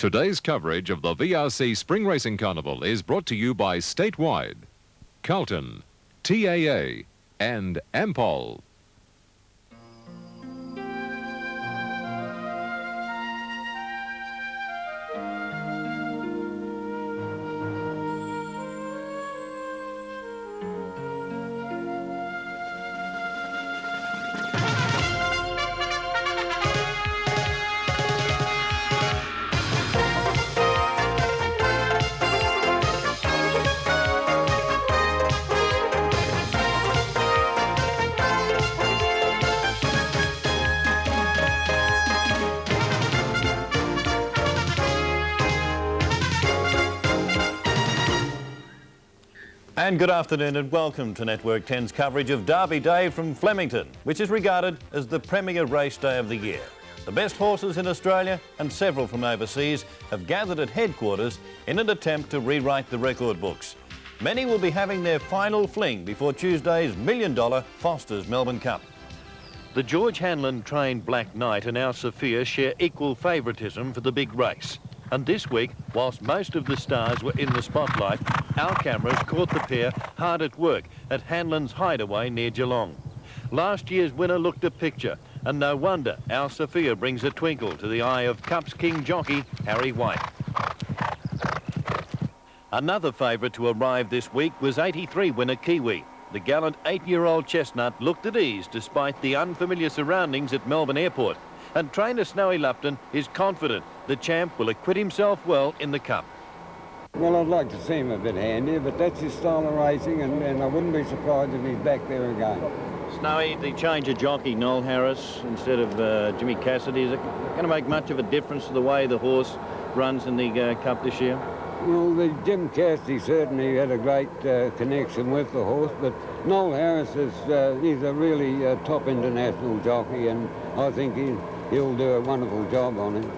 Today's coverage of the VRC Spring Racing Carnival is brought to you by Statewide, Carlton, TAA and Ampol. And good afternoon and welcome to Network 10's coverage of Derby Day from Flemington, which is regarded as the premier race day of the year. The best horses in Australia and several from overseas have gathered at headquarters in an attempt to rewrite the record books. Many will be having their final fling before Tuesday's $1 million Foster's Melbourne Cup. The George Hanlon-trained Black Knight and our Sophia share equal favouritism for the big race. And this week, whilst most of the stars were in the spotlight, our cameras caught the pair hard at work at Hanlon's hideaway near Geelong. Last year's winner looked a picture, and no wonder our Sophia brings a twinkle to the eye of Cup's King jockey, Harry White. Another favourite to arrive this week was 83 winner Kiwi. The gallant 8-year-old chestnut looked at ease despite the unfamiliar surroundings at Melbourne Airport. And trainer Snowy Lupton is confident the champ will acquit himself well in the Cup. Well, I'd like to see him a bit handier, but that's his style of racing, and I wouldn't be surprised if he's back there again. Snowy, the change of jockey, Noel Harris, instead of Jimmy Cassidy, is it going to make much of a difference to the way the horse runs in the Cup this year? Well, the Jim Cassidy certainly had a great connection with the horse, but Noel Harris is he's a really top international jockey, and I think he'll do a wonderful job on him.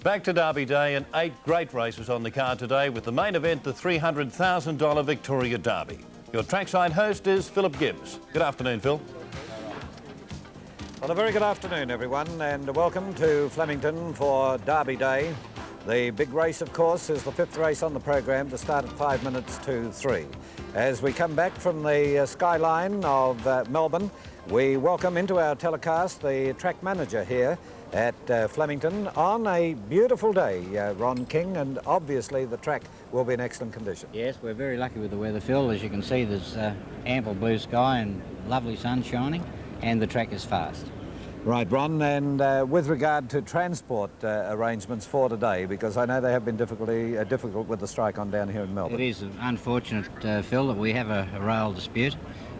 Back to Derby Day, and 8 great races on the card today, with the main event the $300,000 Victoria Derby. Your trackside host is Philip Gibbs. Good afternoon, Phil. Well, a very good afternoon, everyone, and welcome to Flemington for Derby Day. The big race, of course, is the 5th race on the program to start at 5 minutes to 3. As we come back from the skyline of Melbourne, we welcome into our telecast the track manager here at Flemington on a beautiful day, Ron King, and obviously the track will be in excellent condition. Yes, we're very lucky with the weather, Phil. As you can see, there's ample blue sky and lovely sun shining, and the track is fast. Right, Ron, and with regard to transport arrangements for today, because I know they have been difficult with the strike on down here in Melbourne. It is unfortunate, Phil, that we have a rail dispute,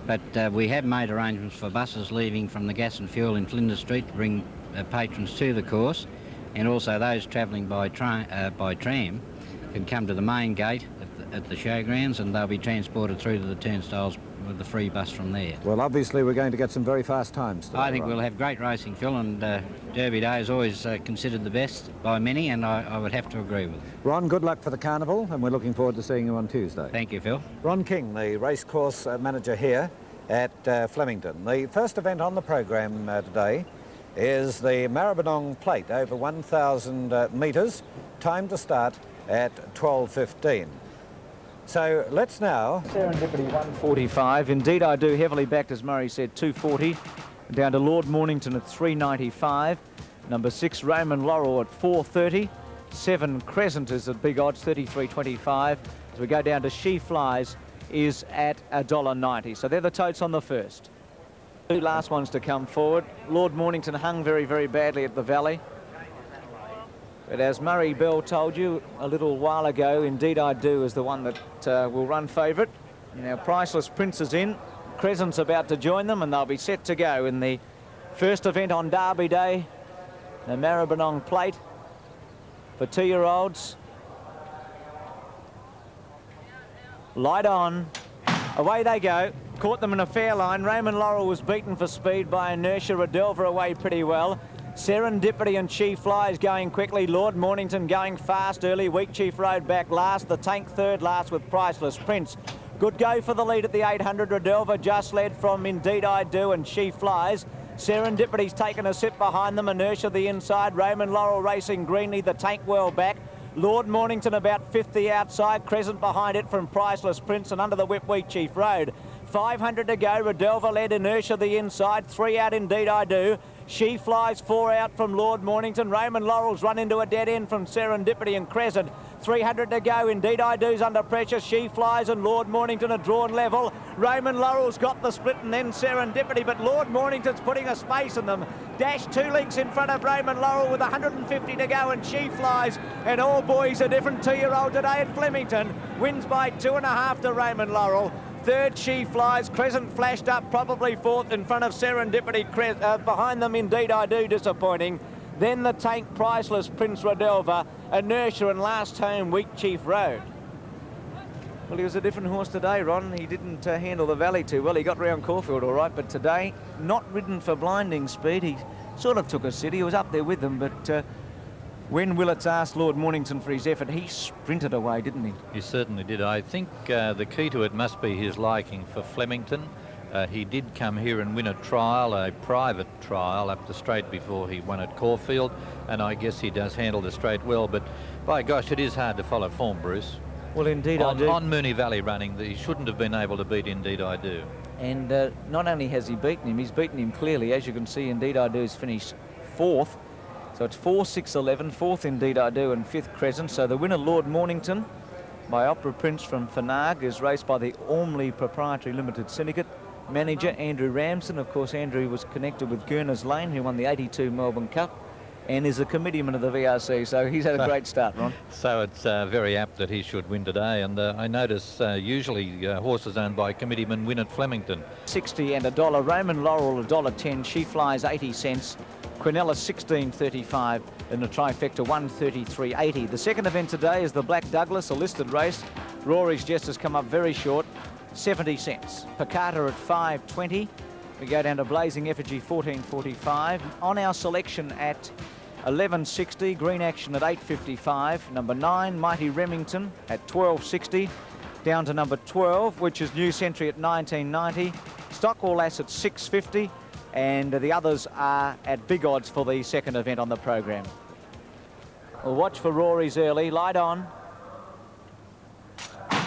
but we have made arrangements for buses leaving from the Gas and Fuel in Flinders Street to bring patrons to the course, and also those travelling by tram can come to the main gate at the showgrounds, and they'll be transported through to the turnstiles with the free bus from there. Well, obviously we're going to get some very fast times today. I think we'll have great racing, Phil, and Derby Day is always considered the best by many, and I would have to agree with it. Ron, good luck for the carnival, and we're looking forward to seeing you on Tuesday. Thank you, Phil. Ron King, the racecourse manager here at Flemington. The first event on the program today is the Maribyrnong Plate over 1,000 metres, time to start at 12:15. So let's now... Serendipity 145. Indeed I Do, heavily backed, as Murray said, 240. Down to Lord Mornington at 395. Number 6, Raymond Laurel at 430. 7, Crescent is at big odds, 33.25. As we go down to She Flies is at $1.90. So they're the totes on the first. 2 last ones to come forward. Lord Mornington hung very, very badly at the Valley. But as Murray Bell told you a little while ago, Indeed I Do is the one that will run favourite. Now, Priceless Prince is in. Crescent's about to join them, and they'll be set to go in the first event on Derby Day, the Maribyrnong Plate for 2-year-olds. Light on. Away they go. Caught them in a fair line. Raymond Laurel was beaten for speed by inertia. Redelver away pretty well. Serendipity and She Flies going quickly. Lord Mornington going fast early. Weak Chief Road back last. The Tank third last with Priceless Prince. Good go for the lead at the 800. Redelver just led from Indeed I Do and She Flies. Serendipity's taken a sip behind them. Inertia the inside. Raymond Laurel racing greenly. The Tank well back. Lord Mornington about 50 outside. Crescent behind it from Priceless Prince and under the whip Wheat Chief Road. 500 to go. Rodelva led. Inertia the inside. 3 out Indeed I Do. She Flies 4 out from Lord Mornington. Raymond Laurel's run into a dead end from Serendipity and Crescent. 300 to go. Indeed I Do's under pressure. She Flies and Lord Mornington are drawn level. Raymond Laurel's got the split and then Serendipity, but Lord Mornington's putting a space in them. Dash 2 lengths in front of Raymond Laurel with 150 to go, and She Flies. And all boys a different 2-year-old today at Flemington. Wins by 2.5 to Raymond Laurel. Third, She Flies. Crescent flashed up, probably fourth in front of Serendipity. Behind them, Indeed I Do, disappointing. Then the Tank, Priceless, Prince Rodelva, Inertia, and last home, Wheat Chief Road. Well, he was a different horse today, Ron. He didn't handle the valley too well. He got round Caulfield all right, but today, not ridden for blinding speed. He sort of took a sit. He was up there with them, but when Willets asked Lord Mornington for his effort, he sprinted away, didn't he? He certainly did. I think the key to it must be his liking for Flemington. He did come here and win a trial, a private trial, up the straight before he won at Caulfield, and I guess he does handle the straight well, but by gosh, it is hard to follow form, Bruce. Well, Indeed I Do. On Moonee Valley running, he shouldn't have been able to beat Indeed I Do. And not only has he beaten him, he's beaten him clearly. As you can see, Indeed I Do's finished 4th. So it's 4, 6, 11, 4th Indeed I Do and 5th Crescent. So the winner, Lord Mornington, by Opera Prince from Fanag, is raced by the Ormley Proprietary Limited Syndicate. Manager Andrew Ramsden. Of course, Andrew was connected with Gurners Lane, who won the 82 Melbourne Cup, and is a committeeman of the VRC, so he's had a great start, Ron. So it's very apt that he should win today, and I notice usually horses owned by committeemen win at Flemington. 60 and $1. Raymond Laurel $1.10. She Flies 80 cents. Quinella 16.35 and the trifecta 133.80. The second event today is the Black Douglas, a listed race. Rory's Jest has come up very short, 70 cents. Picata at 5.20. We go down to Blazing Effigy 14.45. On our selection at 11.60. Green Action at 8.55. Number 9, Mighty Remington at 12.60. Down to number 12, which is New Century at 19.90. Stockwell Ass at 6.50. And the others are at big odds for the second event on the program. We'll watch for Rory's early. Light on.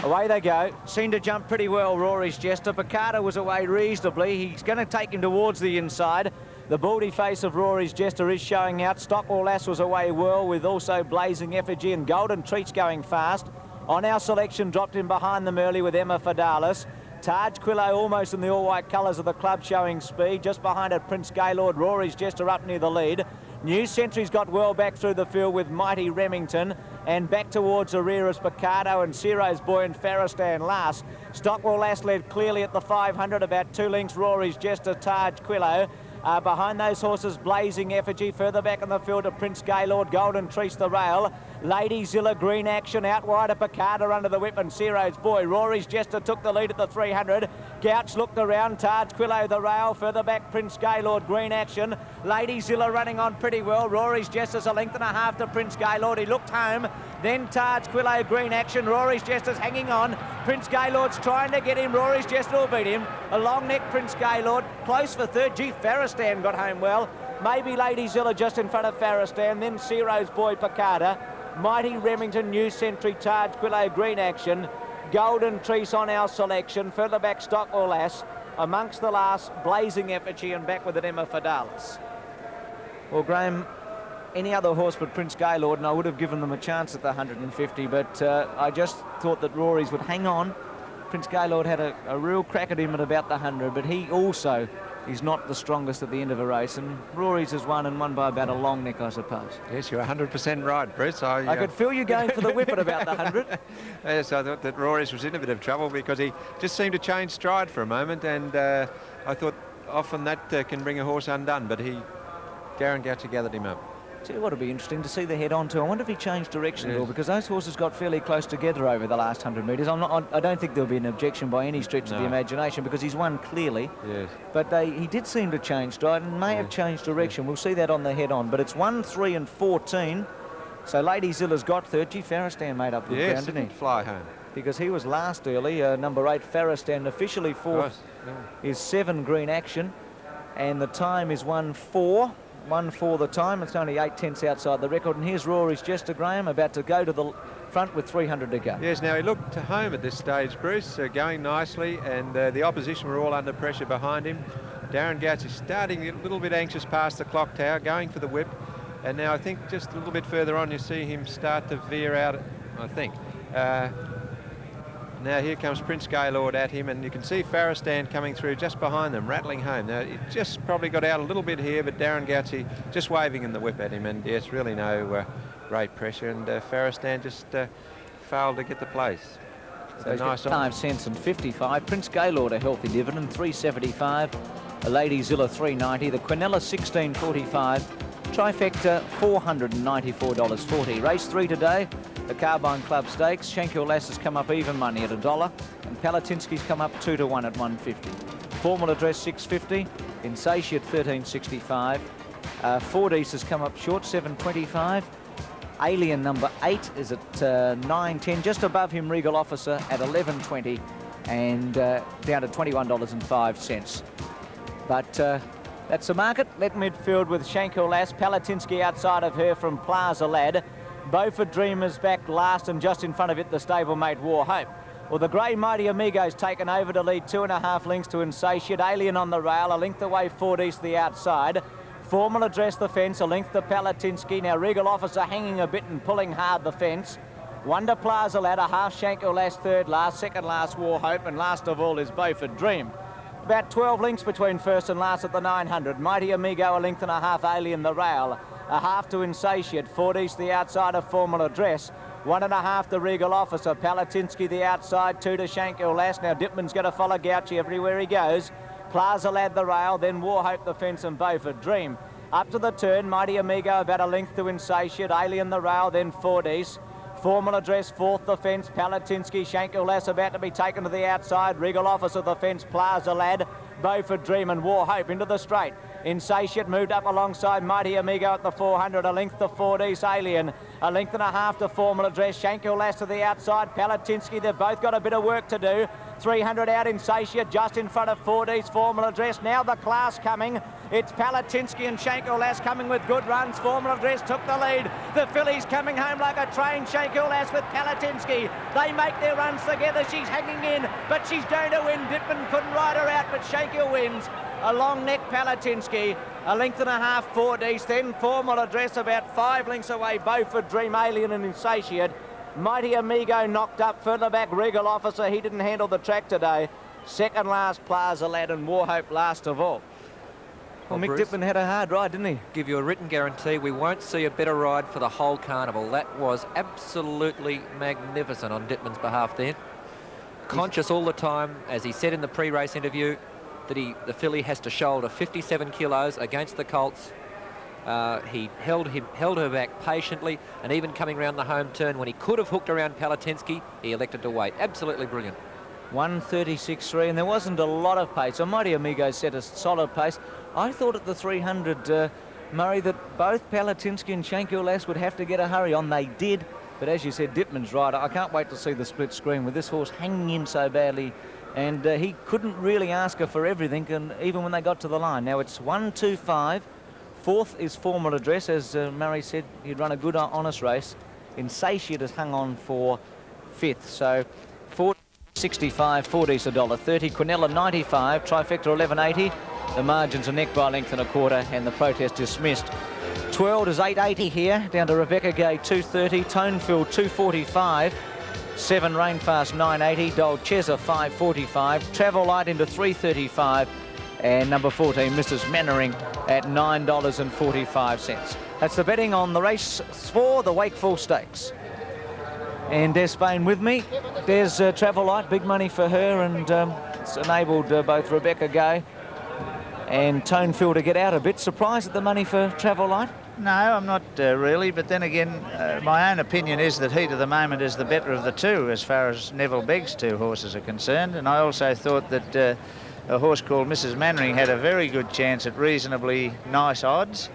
Away they go. Seemed to jump pretty well, Rory's Jester. Picata was away reasonably. He's going to take him towards the inside. The baldy face of Rory's Jester is showing out. Stockwell Lass was away well, with also Blazing Effigy and Golden Treats going fast. On our selection, dropped in behind them early with Emma Fidalis. Taj Quillo almost in the all-white colours of the club, showing speed. Just behind it, Prince Gaylord. Rory's Jester up near the lead. New Century's got well back through the field with Mighty Remington, and back towards the rear is Picardo and Ciro's Boy and Farristan last. Stockwell Lass led clearly at the 500, about 2 lengths. Rory's Jester, Taj Quillo. Behind those horses, Blazing Effigy. Further back in the field of Prince Gaylord, Golden Treats the rail. Lady Zilla, Green Action, out wide of Picardo under the whip, and Ciro's Boy. Rory's Jester took the lead at the 300. Gouch looked around, Taj Quillo the rail. Further back, Prince Gaylord, Green Action. Lady Zilla running on pretty well. Rory's Jester's a length and a half to Prince Gaylord. He looked home. Then Taj Quillo, Green Action. Rory's Jester's hanging on. Prince Gaylord's trying to get him. Rory's Jester will beat him. A long neck, Prince Gaylord. Close for third. Gee, Farristan got home well. Maybe Lady Zilla just in front of Farristan. Then Ciro's Boy, Picata. Mighty Remington, New Century, Taj Quillo, Green Action. Golden Trees on our selection. Further back, Stockwell Lass. Amongst the last, Blazing Effigy, and back with it, Emma Fidalis. Well, Graham, any other horse but Prince Gaylord, and I would have given them a chance at the 150, but I just thought that Rory's would hang on. Prince Gaylord had a real crack at him at about the 100, but he also is not the strongest at the end of a race, and Rory's has won, and won by about a long neck, I suppose. Yes, you're 100% right, Bruce. I could feel you going for the whip at about the 100. Yes, I thought that Rory's was in a bit of trouble because he just seemed to change stride for a moment, and I thought often that can bring a horse undone, but Garen Goucher gathered him up. Tell you what, it'll be interesting to see the head on too. I wonder if he changed direction at all, because those horses got fairly close together over the last 100 metres. I don't think there'll be an objection by any stretch of the imagination, because he's won clearly. Yes. But he did seem to change stride and may have changed direction. We'll see that on the head on. But it's 1, 3 and 14. So Lady Zilla's got third. Gee, Farristan made up the ground, didn't he? Fly home. Because he was last early. Number 8, Farristan, officially fourth, is 7, Green Action. and the time is 1:04. 1:04 the time. It's only 8/10 outside the record. And here's Rory's Jester Graham about to go to the front with 300 to go. Yes, now he looked to home at this stage, Bruce, going nicely, and the opposition were all under pressure behind him. Darren Gouch is starting a little bit anxious past the clock tower, going for the whip, and now I think just a little bit further on you see him start to veer out, I think. Now here comes Prince Gaylord at him, and you can see Faristan coming through just behind them, rattling home. Now, it just probably got out a little bit here, but Darren Gouchy just waving in the whip at him, and yes, really no great pressure, and Faristan just failed to get the place. So nice 5 cents and 55. Prince Gaylord a healthy dividend, 375. A Lady Zilla 390. The Quinella 1645. Trifecta $494.40. Race 3 today. The Carbine Club Stakes. Shankill Lass has come up even money at $1, and Palatinsky's come up 2-1 at 150. Formal Address 650. Insatiate 1365. Fordice has come up short 725. Alien number 8 is at 9.10. Just above him, Regal Officer at 11.20, and down to $21.05. But that's the market. Let midfield with Shankill Lass. Palatinsky outside of her from Plaza Lad. Beaufort Dreamers back last, and just in front of it the stablemate War Hope. Well, the grey Mighty Amigo's taken over to lead 2.5 lengths to Insatiate. Alien on the rail, a length away Fordice the outside. Formal Address the fence, a length to Palatinsky. Now Regal Officer hanging a bit and pulling hard the fence. Wonder Plaza Lad, a half Shankill Lass third last, second last War Hope, and last of all is Beaufort Dream. About 12 lengths between first and last at the 900. Mighty Amigo, a length and a half. Alien the rail, a half to Insatiate. Fordice the outside of Formal Address. 1.5 to Regal Officer. Palatinsky the outside, 2 to Shankill Lass. Now Dipman's going to follow Gouchy everywhere he goes. Plaza Lad the rail, then War Hope the fence, and Beaufort Dream. Up to the turn, Mighty Amigo about a length to Insatiate. Alien the rail, then Fordice. Formal Address, fourth the fence. Palatinsky, Shankill Lass about to be taken to the outside. Regal Officer the fence, Plaza Lad, Beaufort Dream, and War Hope into the straight. Insatiate moved up alongside Mighty Amigo at the 400, a length to Fordice. Alien, a length and a half to Formal Address. Shankill Lass to the outside. Palatinsky, they've both got a bit of work to do. 300 out Insatiate, just in front of Fordice. Formal Address, now the class coming. It's Palatinsky and Shankill Lass coming with good runs. Formal Address took the lead. The fillies coming home like a train. Shankill Lass with Palatinsky. They make their runs together. She's hanging in, but she's going to win. Dipman couldn't ride her out, but Shankill wins. A long neck Palatinsky, a length and a half Fordice, then Formal Address about 5 lengths away. Beaufort Dream, Alien and Insatiate. Mighty Amigo knocked up further back. Regal Officer, he didn't handle the track today. Second last Plaza Lad, and War Hope last of all. Well, Mick Dipman had a hard ride, didn't he? Give you a written guarantee we won't see a better ride for the whole carnival. That was absolutely magnificent on Dipman's behalf there. Conscious all the time, as he said in the pre-race interview, that the filly has to shoulder 57 kilos against the colts. He held her back patiently, and even coming round the home turn when he could have hooked around Palatinsky, he elected to wait. Absolutely brilliant. 1:36.3, and there wasn't a lot of pace. So Mighty Amigo set a solid pace. I thought at the 300, Murray, that both Palatinsky and Shankill Lass would have to get a hurry on. They did, but as you said, Dipman's right. I can't wait to see the split screen with this horse hanging in so badly, and he couldn't really ask her for everything, and even when they got to the line. Now it's 1-2-5. Fourth is Formal Address. As Murray said, he'd run a good, honest race. Insatiate has hung on for fifth. So 4.65, Fordice $1.30, Quinella 95, Trifecta 11.80. The margins are neck by a length and a quarter, and the protest dismissed. 12 is 8.80 here, down to Rebecca Gay 2.30, Tonefield 2.45. 7 Rainfast 9.80, Dolcezza 5.45, Travel Light into 3.35, and number 14 Mrs. Mannering at $9.45. That's the betting on the race for the Wakeful Stakes. And Des Spain with me. Des, Travel Light, big money for her, and it's enabled both Rebecca Gay and Tonefield to get out a bit. Surprised at the money for Travel Light? No, I'm not really, but then again, my own opinion is that Heat of the Moment is the better of the two as far as Neville Begg's two horses are concerned, and I also thought that a horse called Mrs. Mannering had a very good chance at reasonably nice odds,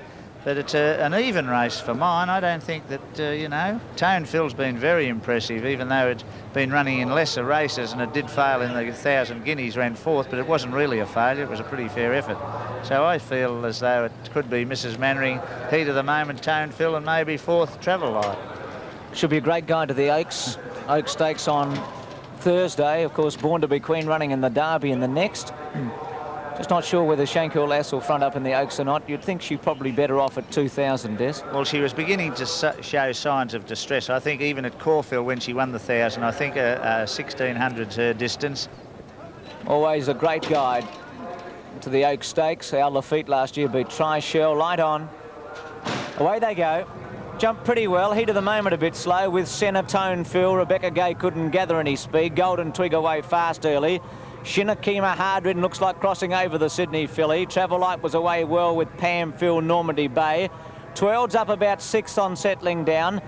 But it's an even race for mine. I don't think that, you know, Tone Phil's been very impressive, even though it's been running in lesser races, and it did fail in the 1,000 guineas, ran fourth, but it wasn't really a failure. It was a pretty fair effort. So I feel as though it could be Mrs. Mannering, heat of the moment, Tone Phil, and maybe fourth, Travel Light. Should be a great guide to the Oaks Stakes on Thursday. Of course, Born to be Queen running in the Derby in the next. Just not sure whether Shankill Lass will front up in the Oaks or not. You'd think she's probably better off at 2,000, Des. Well, she was beginning to show signs of distress. I think even at Caulfield when she won the 1,000, I think 1,600's her distance. Always a great guide to the Oaks Stakes. Our Lafitte last year beat Tri-Shell. Light on. Away they go. Jumped pretty well. Heat of the moment a bit slow with Senna, Tone Phil. Rebecca Gay couldn't gather any speed. Golden Twig away fast early. Shinakima hard-ridden, looks like crossing over the Sydney filly. Travel Light was away well with Pam Phil, Normandy Bay. Twelve's up about 6 on settling down.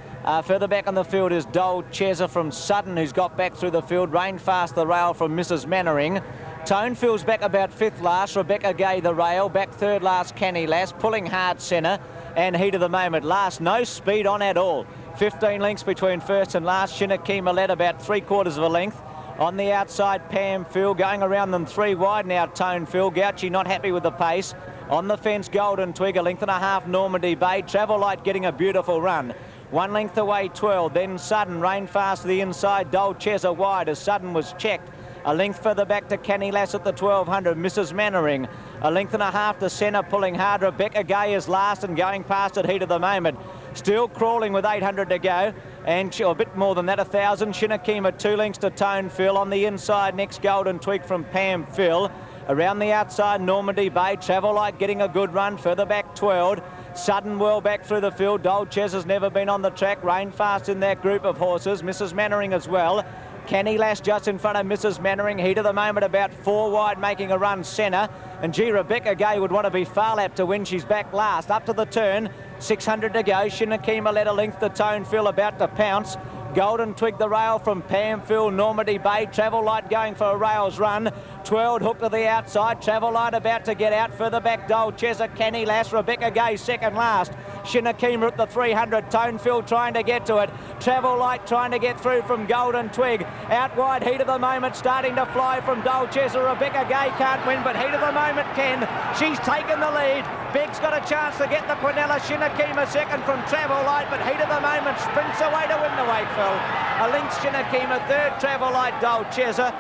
Further back on the field is Dole Chesa from Sutton, who's got back through the field. Rain Fast the rail from Mrs. Mannering. Tone Phil's back about 5th last. Rebecca Gay the rail. Back 3rd last, Canny Lass. Pulling hard Senna. And heat of the moment last. No speed on at all. 15 lengths between first and last. Shinakima led about 3/4 of a length. On the outside, Pam Phil going around them 3 wide now. Tone Phil. Gauchi not happy with the pace. On the fence, Golden Twig, 1.5 Normandy Bay. Travel Light getting a beautiful run. 1 length away, 12. Then Sudden, Rain Fast to the inside. Dole Chesa wide as Sudden was checked. A length further back to Canny Lass at the 1,200. Mrs. Mannering. 1.5 to Senna, pulling hard. Rebecca Gay is last and going past at heat of the moment. Still crawling with 800 to go. And a bit more than that, 1,000. Shinakima 2 lengths to Tone Phil. On the inside, next Golden Twig from Pam Phil. Around the outside, Normandy Bay. Travel Light getting a good run. Further back, 12. Sudden well back through the field. Dole Chess has never been on the track. Rain Fast in that group of horses. Mrs. Mannering as well. Canny Lass just in front of Mrs. Mannering. Heat of the moment about 4 wide, making a run Senna. And gee, Rebecca Gay would want to be far lap to win. She's back last. Up to the turn. 600 to go. Shinakima led a length to Tone Phil, about to pounce. Golden Twig the rail from Pam Phil, Normandy Bay. Travel Light going for a rails run. Twirled hook to the outside. Travel Light about to get out. Further back, Dole Chesa, Canny Lass. Rebecca Gay second last. Shinakima at the 300. Tone Phil trying to get to it. Travel Light trying to get through from Golden Twig. Out wide, heat of the moment starting to fly from Dole Chesa. Rebecca Gay can't win, but heat of the moment can. She's taken the lead. Beg's got a chance to get the Quinella. Shinakima second from Travel Light, but heat of the moment sprints away to win the Wakeful. A length Shinakima, third Travel Light, Dole Chesa.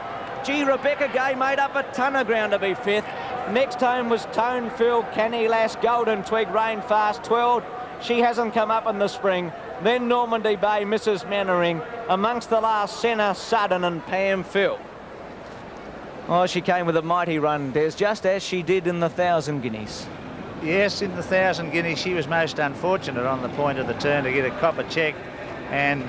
Gee, Rebecca Gay made up a ton of ground to be 5th. Next home was Tone Phil, Canny Lass, Golden Twig, Rain Fast, 12. She hasn't come up in the spring. Then Normandy Bay, Mrs. Mannering. Amongst the last, Senna, Sudden and Pam Phil. Oh, she came with a mighty run, Des, just as she did in the 1,000 guineas. Yes, in the 1,000 guineas, she was most unfortunate on the point of the turn to get a copper check. And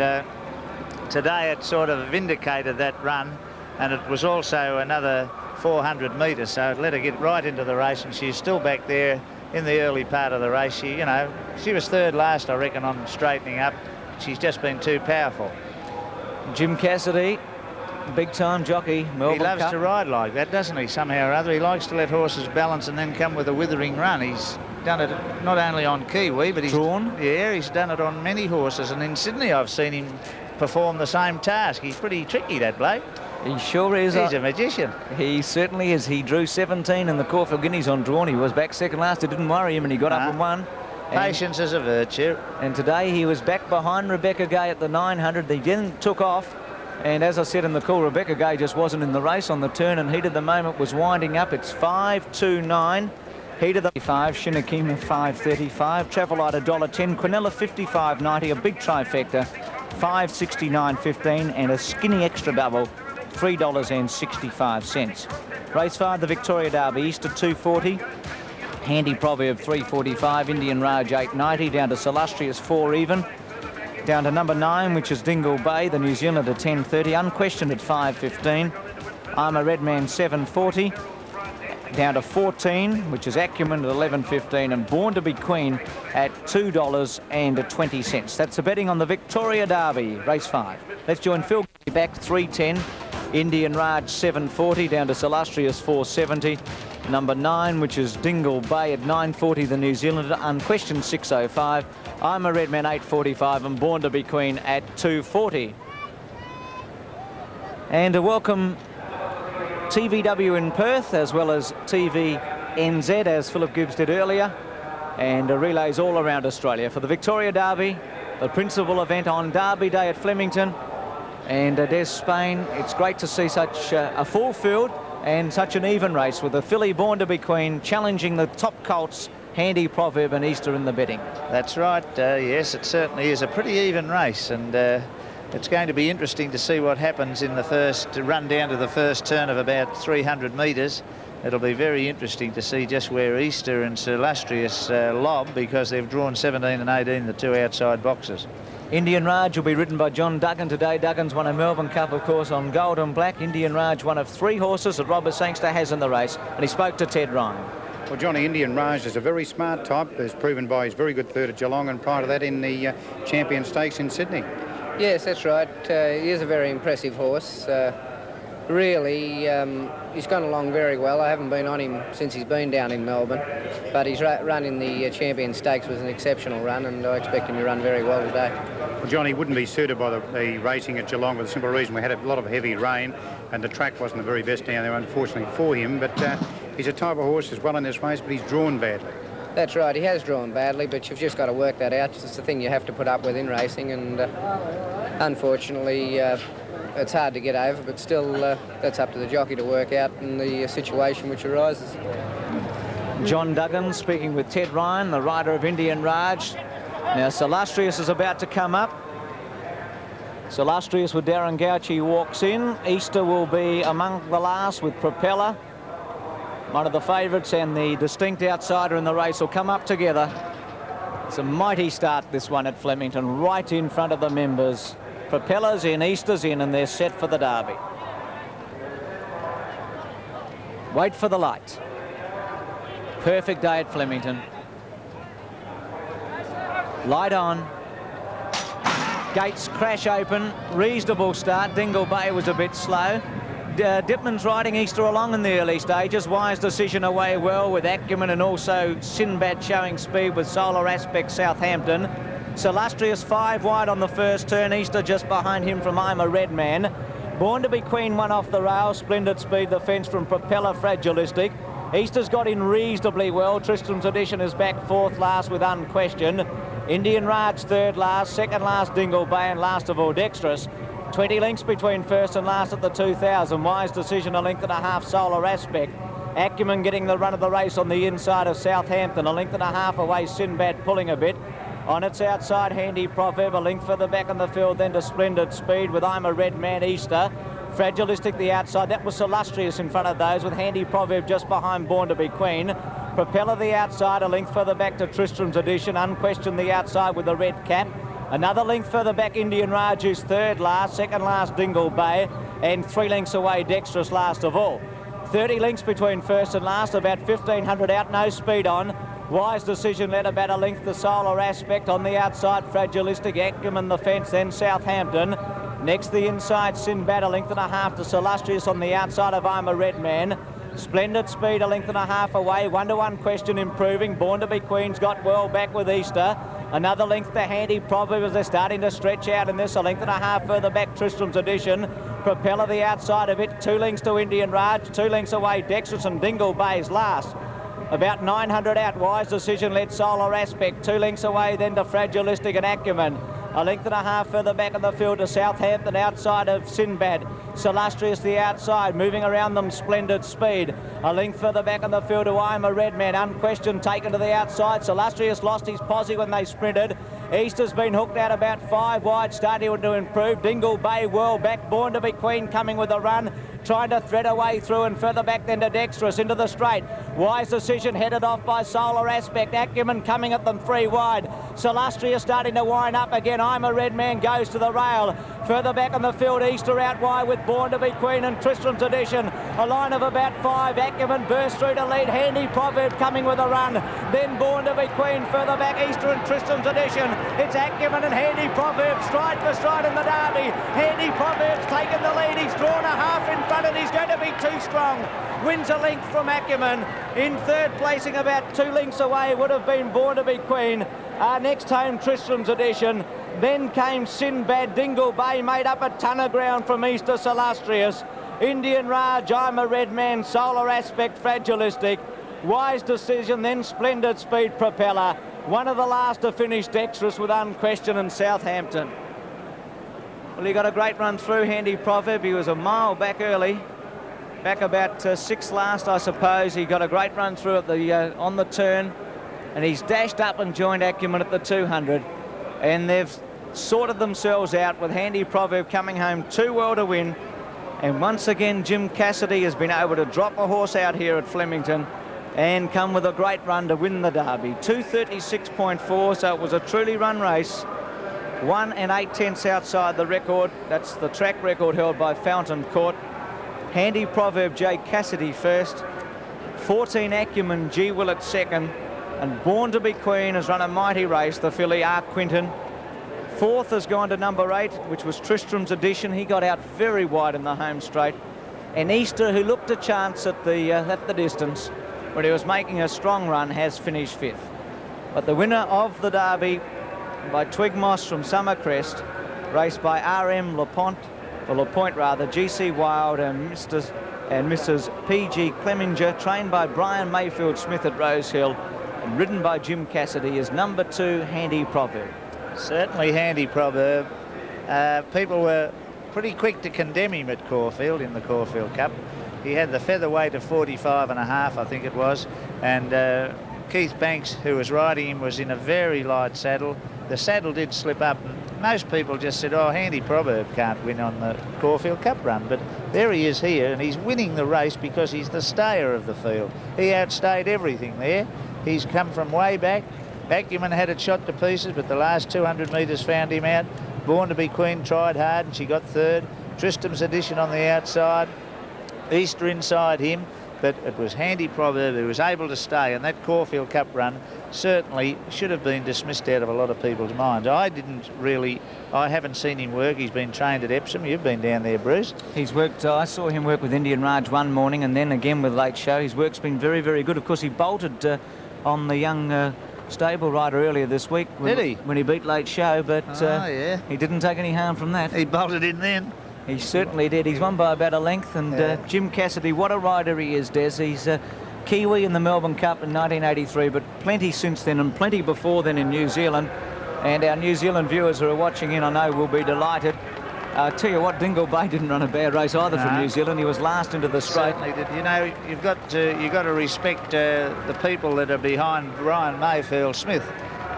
today it sort of vindicated that run. And it was also another 400 metres, so it let her get right into the race. And she's still back there in the early part of the race. She, you know, she was 3rd last, I reckon, on straightening up. She's just been too powerful. Jim Cassidy, big-time jockey, Melbourne He loves Cup. to ride like that, doesn't he, somehow or other? He likes to let horses balance and then come with a withering run. He's done it not only on Kiwi, but he's drawn. Yeah, he's done it on many horses. And in Sydney, I've seen him perform the same task. He's pretty tricky, that bloke. He sure is. He's a magician. He certainly is. He drew 17 in the Caulfield Guineas on drawn. He was back second last. It didn't worry him, and he got up and won. Patience is a virtue. And today he was back behind Rebecca Gay at the 900. They then took off. And as I said in the call, Rebecca Gay just wasn't in the race on the turn, and heat of the moment was winding up. It's 5.29. Heat of the 5, Shinakima 5.35. Travel Light $1.10. Quinella 55.90. A big trifecta 5.69.15, and a skinny extra double $3.65. Race 5, the Victoria Derby, East at 2.40. Handy Proverb 3.45. Indian Raj 8.90. Down to Salustrious 4 even. Down to number 9, which is Dingle Bay, the New Zealand at 10.30. Unquestioned at 5.15. I'm a Red Man 7.40. Down to 14, which is Acumen at 11.15. And Born to be Queen at $2.20. That's the betting on the Victoria Derby, race 5. Let's join Phil back 3.10. Indian Raj 7.40. Down to Salustrious 4.70. Number 9, which is Dingle Bay at 9.40, the New Zealander, unquestioned 6.05. I'm a Red Man 8.45 and Born to be Queen at 2.40. And a welcome TVW in Perth as well as TVNZ, as Philip Gibbs did earlier, and relays all around Australia for the Victoria Derby, the principal event on Derby Day at Flemington. And Des Spain, it's great to see such a full field and such an even race with the filly Born to be Queen challenging the top colts Handy Proverb and Easter in the betting. That's right, yes, it certainly is a pretty even race, and it's going to be interesting to see what happens in the first run down to the first turn of about 300 metres. It'll be very interesting to see just where Easter and Sir Illustrious lob, because they've drawn 17 and 18, the two outside boxes. Indian Raj will be ridden by John Duggan today. Duggan's won a Melbourne Cup, of course, on gold and black. Indian Raj, one of 3 horses that Robert Sangster has in the race, and he spoke to Ted Ryan. Well, Johnny, Indian Raj is a very smart type, as proven by his very good third at Geelong, and prior to that in the Champion Stakes in Sydney. Yes, that's right. He is a very impressive horse. Really, he's gone along very well. I haven't been on him since he's been down in Melbourne, but his run in the Champion Stakes was an exceptional run, and I expect him to run very well today. Well, Johnny wouldn't be suited by the racing at Geelong for the simple reason we had a lot of heavy rain and the track wasn't the very best down there, unfortunately for him, but he's a type of horse as well in this race, but he's drawn badly. That's right, he has drawn badly, but you've just got to work that out. It's the thing you have to put up with in racing, and unfortunately it's hard to get over, but still that's up to the jockey to work out in the situation which arises. John Duggan speaking with Ted Ryan, the rider of Indian Raj. Now Sir Illustrious is about to come up. Sir Illustrious with Darren Gauci walks in. Easter will be among the last with Propeller. One of the favourites and the distinct outsider in the race will come up together. It's a mighty start, this one at Flemington, right in front of the members. Propeller's in, Easter's in, and they're set for the Derby. Wait for the light. Perfect day at Flemington. Light on. Gates crash open. Reasonable start. Dingle Bay was a bit slow. Dipman's riding Easter along in the early stages. Wise Decision away well with Acumen, and also Sinbad showing speed with Solar Aspect Southampton. Sir Illustrious 5 wide on the first turn. Easter just behind him from I'm a Red Man. Born to be Queen one off the rail. Splendid speed the fence from Propeller Fragilistic. Easter's got in reasonably well. Tristram's Edition is back 4th last with Unquestioned. Indian Raj 3rd last, 2nd last Dingle Bay, and last of all Dexterous. 20 lengths between first and last at the 2000. Wise Decision a length and a half. Solar Aspect. Acumen getting the run of the race on the inside of Southampton. A length and a half away. Sinbad pulling a bit. On its outside, Handy Proverb, a length further back in the field, then to Splendid Speed with I'm a Red Man Easter. Fragilistic the outside, that was Illustrious in front of those, with Handy Proverb just behind Born to be Queen. Propeller the outside, a length further back to Tristram's Edition. Unquestioned the outside with the red cap. Another length further back, Indian Raj, who's 3rd last, 2nd last Dingle Bay, and 3 lengths away Dexterous last of all. 30 lengths between first and last, about 1,500 out, no speed on. Wise Decision led about a length the Solar Aspect. On the outside, Fragilistic, Acumen the fence, then Southampton. Next the inside, Sinbad, a length and a half to Sir Illustrious on the outside of I'm a Red Man. Splendid Speed, a length and a half away. 1-to-1 Question improving. Born to be Queen's got well back with Easter. Another length to Handy Proverb as they're starting to stretch out in this. A length and a half further back, Tristram's Edition. Propeller the outside of it. 2 lengths to Indian Raj. 2 lengths away, Dexterous, and Dingle Bay's last. About 900 out. Wise Decision led Solar Aspect. 2 lengths away then to Fragilistic and Acumen. A length and a half further back in the field to Southampton outside of Sinbad. Sir Illustrious the outside, moving around them, Splendid Speed. A length further back in the field to I'm a Red Man. Unquestioned taken to the outside. Sir Illustrious lost his posse when they sprinted. Easter's been hooked out about 5 wide, starting to improve. Dingle Bay well back. Born to be Queen coming with a run. Trying to thread a way through, and further back then to Dexterous into the straight. Wise Decision headed off by Solar Aspect. Acumen coming at them 3 wide. Sir Illustrious starting to wind up again. I'm a Red Man goes to the rail. Further back on the field, Easter out wide with Born to be Queen and Tristram's Edition. A line of about 5. Acumen burst through to lead. Handy Proverb coming with a run. Then Born to be Queen further back. Easter and Tristram's Edition. It's Acumen and Handy Proverb stride for stride in the derby. Handy Proverb's taken the lead. He's drawn a half in front and he's going to be too strong. Wins a length from Acumen. In third placing about 2 lengths away would have been Born to be Queen. Next home Tristram's Edition. Then came Sinbad. Dingle Bay made up a ton of ground from Easter Illustrious. Indian Raj, I'm a Red Man, Solar Aspect, Fragilistic. Wise Decision, then Splendid Speed Propeller. One of the last to finish Dexterous with Unquestioned and Southampton. Well, he got a great run through, Handy Proverb. He was a mile back early. Back about 6th last, I suppose. He got a great run through at the on the turn. And he's dashed up and joined Acumen at the 200. And they've sorted themselves out with Handy Proverb coming home too well to win. And once again, Jim Cassidy has been able to drop a horse out here at Flemington and come with a great run to win the Derby. 2:36.4, so it was a truly run race. 1 8/10 outside the record. That's the track record held by Fountain Court. Handy Proverb, J. Cassidy first. 14 Acumen, G. Willett second. And Born to be Queen has run a mighty race, the filly R. Quinton. 4th has gone to number 8, which was Tristram's Edition. He got out very wide in the home straight. And Easter, who looked a chance at the distance, when he was making a strong run, has finished 5th. But the winner of the Derby by Twig Moss from Summercrest, raced by R.M. LaPointe, GC Wild and Mrs. P.G. Clemenger, trained by Brian Mayfield Smith at Rosehill, and ridden by Jim Cassidy, is number 2, Handy Proverb. Certainly Handy Proverb. People were pretty quick to condemn him at Caulfield in the Caulfield Cup. He had the featherweight of 45.5, I think it was, and Keith Banks, who was riding him, was in a very light saddle. The saddle did slip up. Most people just said, oh, Handy Proverb can't win on the Caulfield Cup run, but there he is here, and he's winning the race because he's the stayer of the field. He outstayed everything there. He's come from way back. Acumen had it shot to pieces, but the last 200 metres found him out. Born to be Queen tried hard, and she got 3rd. Tristram's Edition on the outside. Easter inside him, but it was Handy Proverb who was able to stay, and that Caulfield Cup run certainly should have been dismissed out of a lot of people's minds. I haven't seen him work. He's been trained at Epsom. You've been down there, Bruce. He's worked, I saw him work with Indian Raj one morning and then again with Late Show. His work's been very, very good. Of course, he bolted on the young stable rider earlier this week. When he beat Late Show, but yeah. He didn't take any harm from that. He bolted in then. He certainly did. He's won by about a length, and Jim Cassidy, what a rider he is, Des. He's Kiwi in the Melbourne Cup in 1983, but plenty since then and plenty before then in New Zealand. And our New Zealand viewers who are watching in, I know, will be delighted. I tell you what, Dingle Bay didn't run a bad race either from New Zealand. He was last into the straight. Certainly did. You know, you've got to respect the people that are behind Brian Mayfield Smith.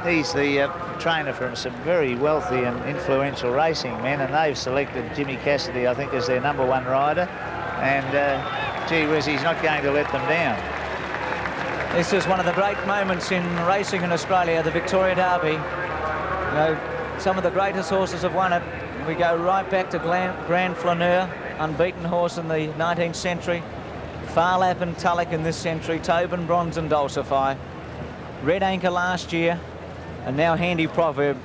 He's the trainer from some very wealthy and influential racing men, and they've selected Jimmy Cassidy, I think, as their number 1 rider. And gee whiz, he's not going to let them down. This is one of the great moments in racing in Australia, the Victoria Derby. You know, some of the greatest horses have won it. We go right back to Grand Flaneur, unbeaten horse in the 19th century. Farlap and Tulloch in this century, Tobin, Bronze and Dulcify. Red Anchor last year, and now Handy Proverb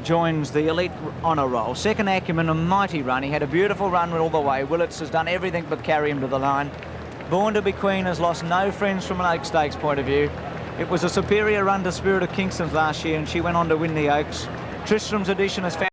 joins the elite honour roll. Second Acumen, a mighty run. He had a beautiful run all the way. Willits has done everything but carry him to the line. Born to be Queen has lost no friends from an Oaks Stakes point of view. It was a superior run to Spirit of Kingston's last year, and she went on to win the Oaks. Tristram's Edition has found